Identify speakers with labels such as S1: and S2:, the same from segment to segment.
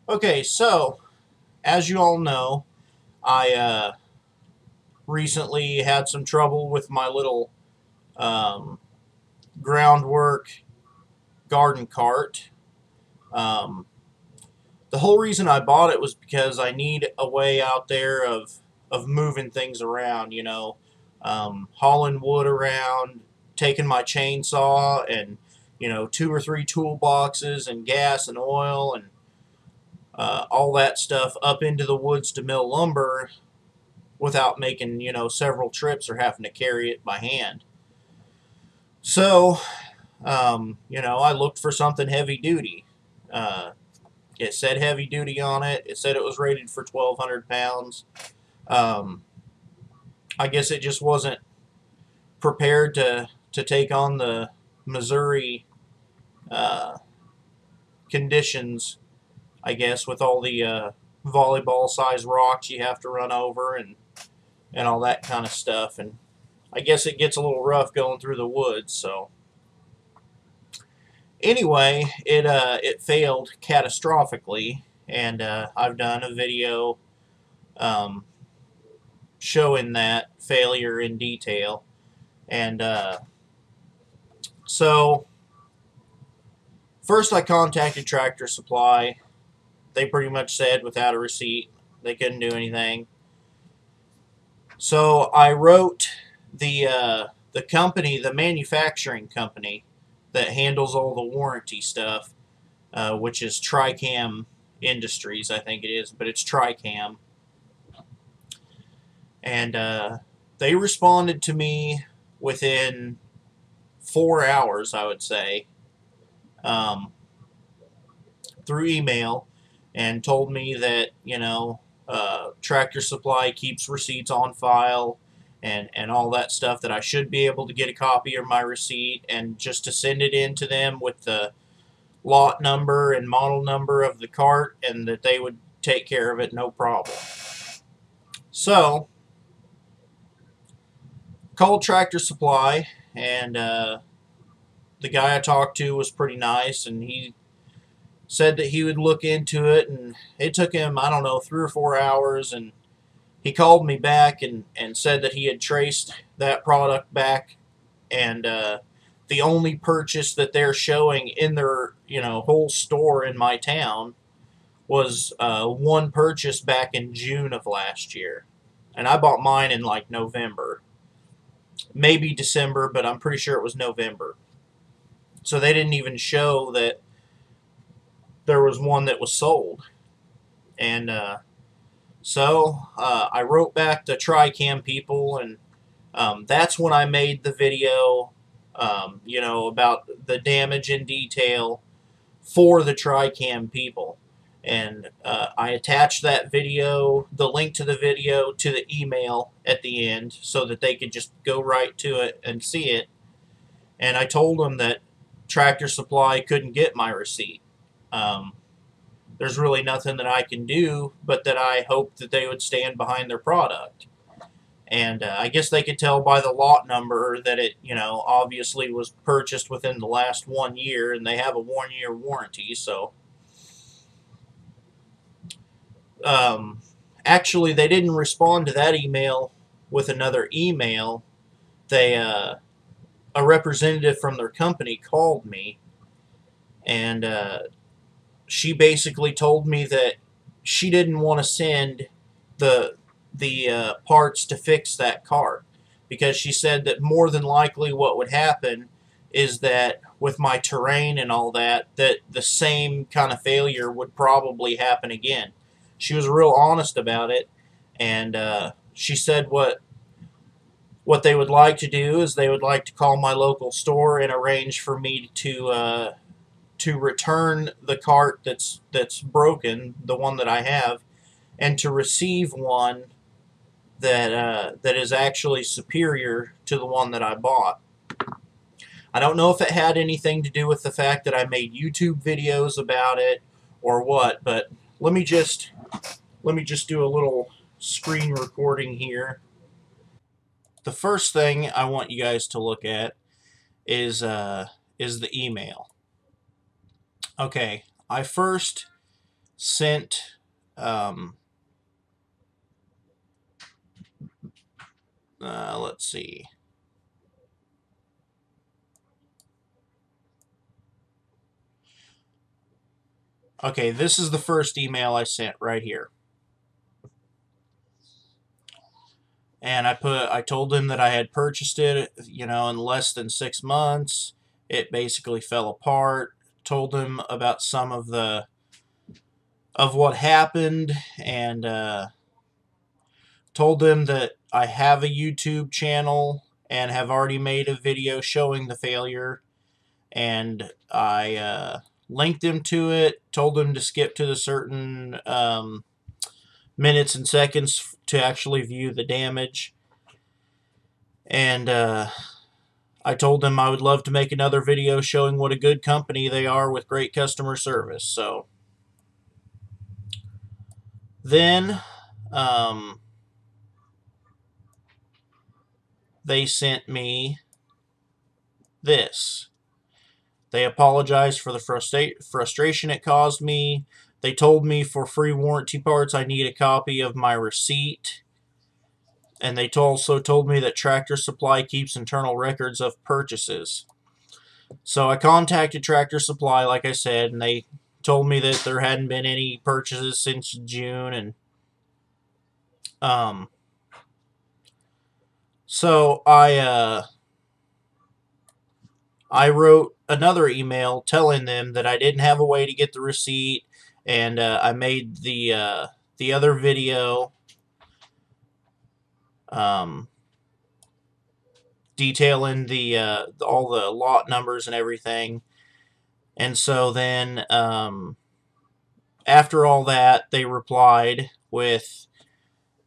S1: Okay, so as you all know, I recently had some trouble with my little um, groundwork garden cart. Um, the whole reason I bought it was because I need a way out there of moving things around. Hauling wood around, taking my chainsaw and two or three toolboxes and gas and oil and all that stuff up into the woods to mill lumber without making several trips or having to carry it by hand. So I looked for something heavy duty. Uh, it said heavy duty on it. It said it was rated for 1,200 pounds. Um, I guess it just wasn't prepared to take on the Missouri uh, conditions. I guess with all the volleyball size rocks you have to run over and all that kind of stuff. And I guess it gets a little rough going through the woods. So anyway, it failed catastrophically, and I've done a video um, showing that failure in detail. And so first, I contacted Tractor Supply. They pretty much said without a receipt they couldn't do anything. So I wrote the company, the manufacturing company that handles all the warranty stuff, which is Tricam Industries, I think it is, but it's Tricam. And they responded to me within 4 hours, I would say, um, through email, and told me that Tractor Supply keeps receipts on file and all that stuff, that I should be able to get a copy of my receipt and just to send it in to them with the lot number and model number of the cart, and that they would take care of it, no problem. So called Tractor Supply, and the guy I talked to was pretty nice, and he said that he would look into it, and it took him, I don't know, 3 or 4 hours, and he called me back and said that he had traced that product back, and the only purchase that they're showing in their whole store in my town was one purchase back in June of last year, and I bought mine in like November, maybe December, but I'm pretty sure it was November. So they didn't even show that there was one that was sold. And I wrote back to Tricam people, and that's when I made the video, about the damage in detail for the Tricam people. And I attached that video, the link to the video, to the email at the end so that they could just go right to it and see it. And I told them that Tractor Supply couldn't get my receipt. Um, there's really nothing that I can do, but that I hope that they would stand behind their product. And I guess they could tell by the lot number that it, obviously was purchased within the last 1 year, and they have a 1 year warranty. So, um, actually, they didn't respond to that email with another email. They, a representative from their company called me, and she basically told me that she didn't want to send the parts to fix that cart, because she said that more than likely what would happen is that with my terrain and all that, that the same kind of failure would probably happen again. She was real honest about it, and she said what they would like to do is they would like to call my local store and arrange for me to return the cart that's broken, the one that I have, and to receive one that is actually superior to the one that I bought. I don't know if it had anything to do with the fact that I made YouTube videos about it or what, but let me just do a little screen recording here. The first thing I want you guys to look at is the email. Okay, I first sent let's see. Okay, this is the first email I sent right here. And I told him that I had purchased it, in less than 6 months. It basically fell apart. Told him about some of what happened, and told them that I have a YouTube channel and have already made a video showing the failure, and I linked him to it, told him to skip to the certain minutes and seconds to actually view the damage, and I told them I would love to make another video showing what a good company they are with great customer service. So then they sent me this. They apologized for the frustration it caused me. They told me for free warranty parts I need a copy of my receipt. And they also told me that Tractor Supply keeps internal records of purchases. So I contacted Tractor Supply, like I said, and they told me that there hadn't been any purchases since June. And so I wrote another email telling them that I didn't have a way to get the receipt, and I made the other video detailing all the lot numbers and everything. And so then after all that, they replied with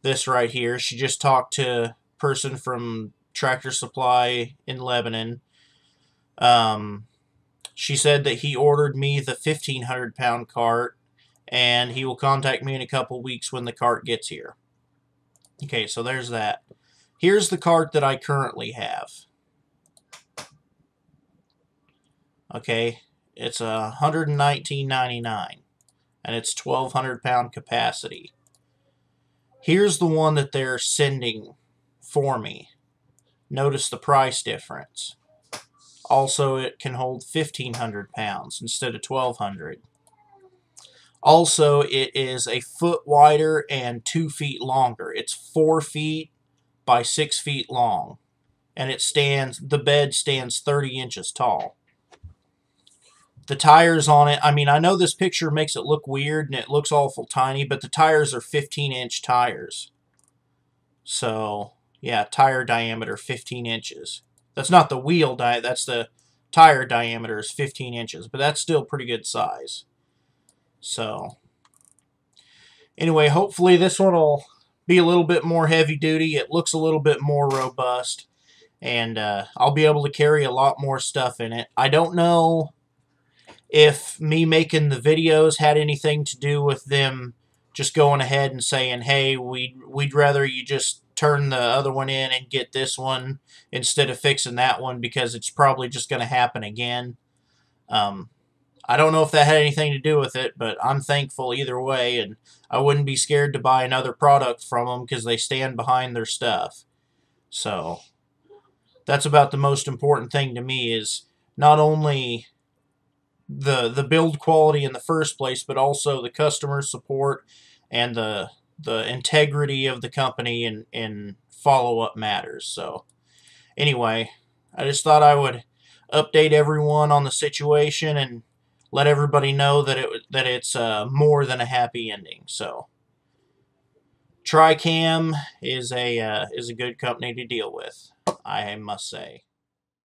S1: this right here. She just talked to a person from Tractor Supply in Lebanon. She said that he ordered me the 1,500-pound cart, and he will contact me in a couple weeks when the cart gets here. Okay, so there's that. Here's the cart that I currently have. Okay, it's $119.99, and it's 1,200-pound capacity. Here's the one that they're sending for me. Notice the price difference. Also, it can hold 1,500 pounds instead of 1,200. Also, it is a foot wider and 2 feet longer. It's 4 feet by 6 feet long, and the bed stands 30 inches tall. The tires on it, I mean, I know this picture makes it look weird and it looks awful tiny, but the tires are 15-inch tires. So, yeah, tire diameter 15 inches. That's not the wheel diameter, that's the tire diameter is 15 inches, but that's still pretty good size. So, anyway, hopefully this one will be a little bit more heavy duty. It looks a little bit more robust, and I'll be able to carry a lot more stuff in it. I don't know if me making the videos had anything to do with them just going ahead and saying, hey, we'd rather you just turn the other one in and get this one instead of fixing that one, because it's probably just going to happen again. I don't know if that had anything to do with it, but I'm thankful either way, and I wouldn't be scared to buy another product from them because they stand behind their stuff. So that's about the most important thing to me, is not only the build quality in the first place, but also the customer support and the integrity of the company and follow-up matters. So anyway, I just thought I would update everyone on the situation and let everybody know that it's more than a happy ending. So Tricam is a good company to deal with, I must say.